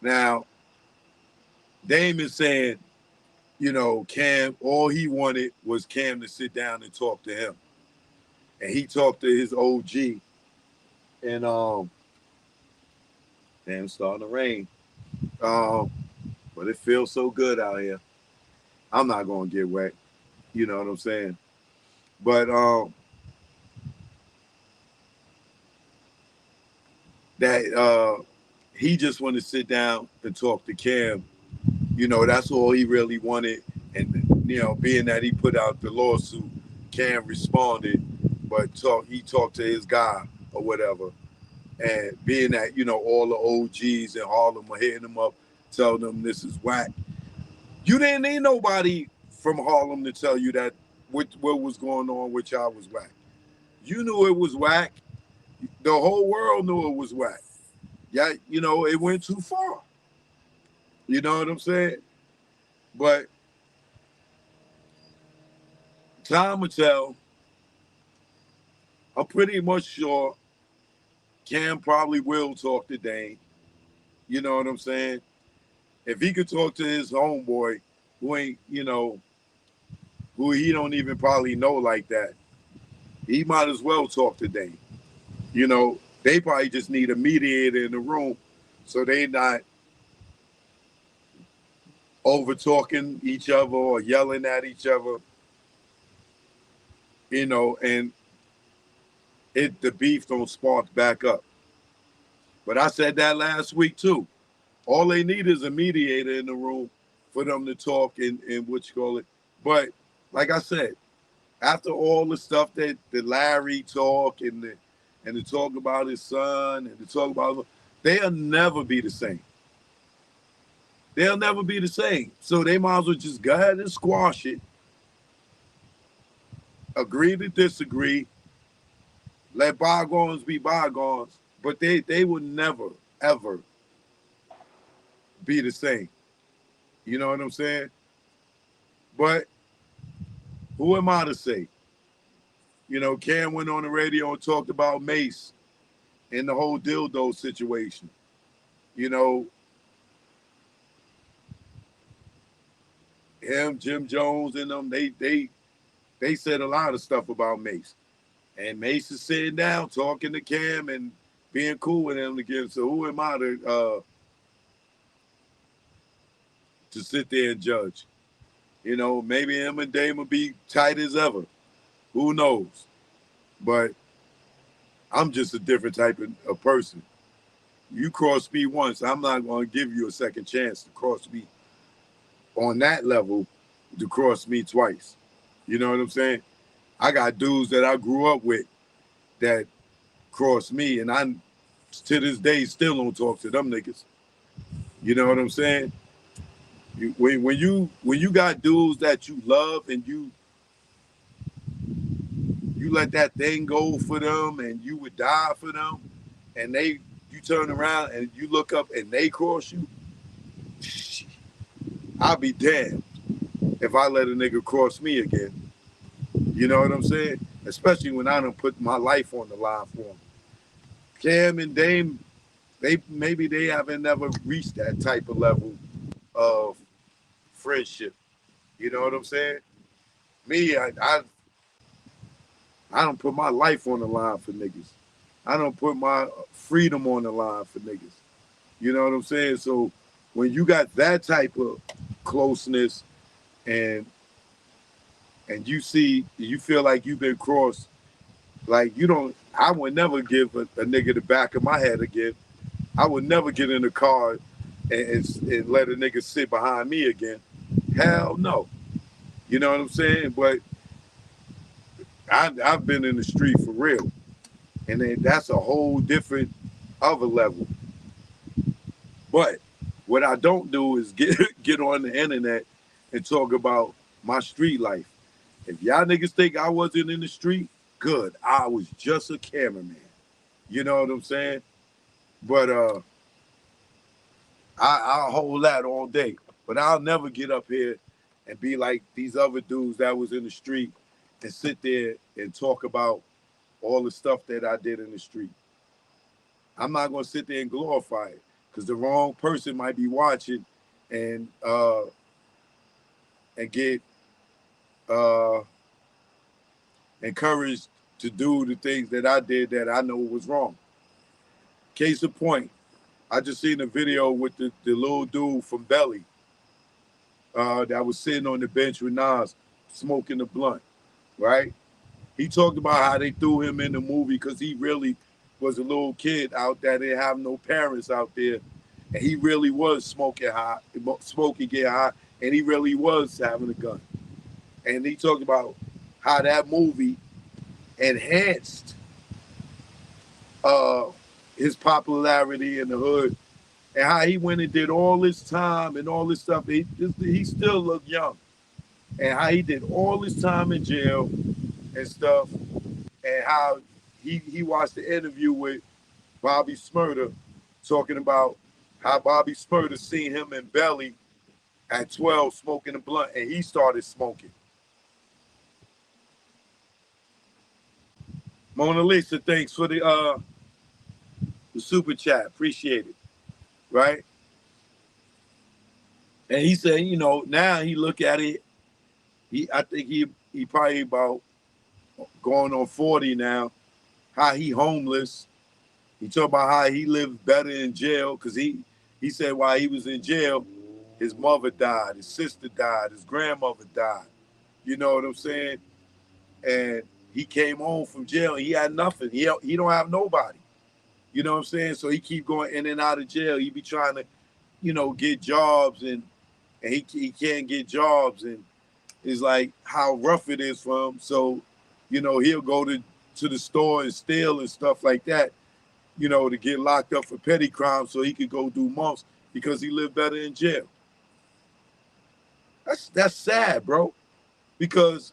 Now, Dame is saying, Cam, all he wanted was Cam to sit down and talk to him. And he talked to his OG. And damn, it's starting to rain. Um, but it feels so good out here. I'm not gonna get wet. You know what I'm saying? But that he just wanted to sit down and talk to Cam. That's all he really wanted. And being that he put out the lawsuit, Cam responded, but he talked to his guy or whatever. And being that all the OGs in Harlem are hitting him up, telling them this is whack. You didn't need nobody from Harlem to tell you that what was going on with y'all was whack. You knew it was whack. The whole world knew it was whack. Yeah, it went too far. You know what I'm saying? But time will tell. I'm pretty much sure Cam probably will talk to Dane. You know what I'm saying? If he could talk to his homeboy, who ain't, who he don't even probably know like that, he might as well talk to Dane. They probably just need a mediator in the room so they not over talking each other or yelling at each other, and the beef don't spark back up. But I said that last week too. All they need is a mediator in the room for them to talk and what you call it. But like I said, after all the stuff that Larry talk and to talk about his son and to talk about, they'll never be the same. They'll never be the same. So they might as well just go ahead and squash it, agree to disagree, let bygones be bygones. But they will never, ever be the same. You know what I'm saying? But who am I to say? Cam went on the radio and talked about Mace and the whole dildo situation. You know, him, Jim Jones, and them, they said a lot of stuff about Mace. And Mace is sitting down talking to Cam and being cool with him again. So who am I to sit there and judge? Maybe him and Dame will be tight as ever. Who knows? But I'm just a different type of person. You cross me once, I'm not going to give you a second chance to cross me on that level to cross me twice. You know what I'm saying? I got dudes that I grew up with that crossed me, and I to this day still don't talk to them niggas. You know what I'm saying? When you got dudes that you love and you let that thing go for them and you would die for them, and you turn around and you look up and they cross you, I'll be damned if I let a nigga cross me again. You know what I'm saying? Especially when I don't put my life on the line for them. Cam and Dame, they haven't never reached that type of level of friendship. You know what I'm saying? Me, I don't put my life on the line for niggas. I don't put my freedom on the line for niggas. You know what I'm saying? So when you got that type of closeness and you feel like you've been crossed, like I would never give a nigga the back of my head again. I would never get in the car and let a nigga sit behind me again. Hell no. You know what I'm saying? But I've been in the street for real. And then that's a whole different other level. But what I don't do is get on the internet and talk about my street life. If y'all niggas think I wasn't in the street, good. I was just a cameraman. You know what I'm saying? But I'll hold that all day. But I'll never get up here and be like these other dudes that was in the street and sit there and talk about all the stuff that I did in the street. I'm not gonna sit there and glorify it. because the wrong person might be watching and get uh, encouraged to do the things that I did that I know was wrong. Case in point, I just seen a video with the little dude from Belly that was sitting on the bench with Nas smoking a blunt, right? He talked about how they threw him in the movie because he really was a little kid out there. They didn't have no parents out there. And he really was smoking, get high, and he really was having a gun. And he talked about how that movie enhanced his popularity in the hood, and how he went and did all this time and all this stuff. He still looked young, and how he did all this time in jail and stuff, and how he watched the interview with Bobby Smurda talking about how Bobby Smurda seen him in Belly at 12 smoking a blunt, and he started smoking. Mona Lisa, thanks for the super chat. Appreciate it. Right? And he said, you know, now he look at it, I think he probably about going on 40 now, how he homeless. He talked about how he lived better in jail because he said while he was in jail, his mother died, his sister died, his grandmother died. You know what I'm saying? And he came home from jail and he had nothing. He don't have nobody. You know what I'm saying? So he keep going in and out of jail. He be trying to, you know, get jobs and he can't get jobs, and it's like how rough it is for him. So, you know, he'll go to the store and steal and stuff like that, you know, to get locked up for petty crimes so he could go do months because he lived better in jail. That's sad, bro. Because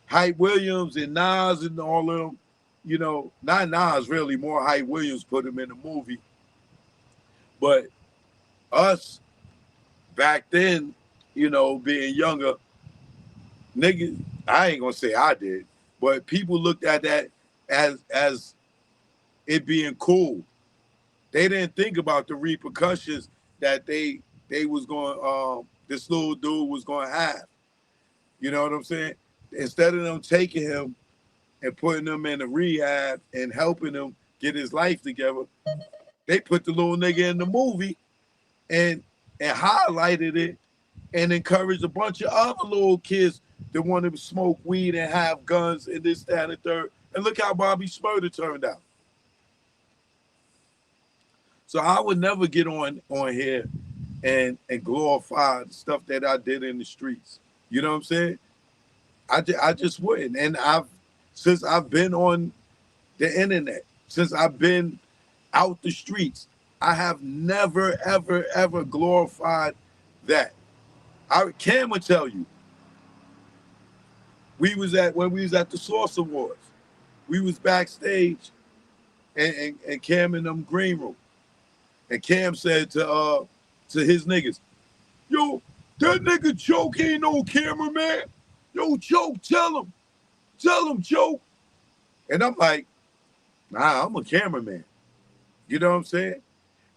Hype Williams and Nas and all of them, you know, not Nas really, more Hype Williams put him in the movie. But us back then, you know, being younger, niggas, I ain't gonna say I did, but people looked at that as it being cool. They didn't think about the repercussions that they was going this little dude was gonna have. You know what I'm saying? Instead of them taking him and putting him in a rehab and helping him get his life together, they put the little nigga in the movie and highlighted it and encouraged a bunch of other little kids that want to smoke weed and have guns and this, that, and the third. And look how Bobby Smurda turned out. So I would never get on here and glorify the stuff that I did in the streets. You know what I'm saying? I just wouldn't. And since I've been on the internet, since I've been out the streets, I have never, ever, ever glorified that. Cam would tell you. When we was at the Source Awards, we was backstage and Cam in them green room. And Cam said to his niggas, yo, that nigga Choke ain't no cameraman. Yo, Choke, tell him, Choke. And I'm like, nah, I'm a cameraman. You know what I'm saying?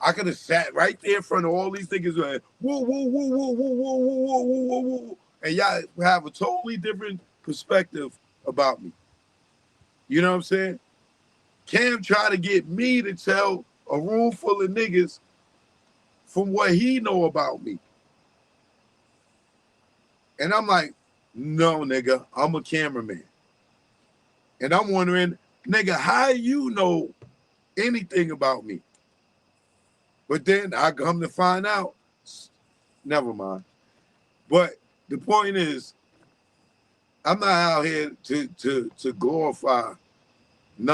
I could have sat right there in front of all these niggas and whoa, whoa, whoa, whoa, whoa, whoa, whoa, whoa, whoa, whoa. And y'all have a totally different perspective about me. You know what I'm saying? Cam tried to get me to tell a room full of niggas from what he know about me. And I'm like, no, nigga, I'm a cameraman. And I'm wondering, nigga, how you know anything about me? But then I come to find out, never mind. But the point is, I'm not out here to glorify nothing.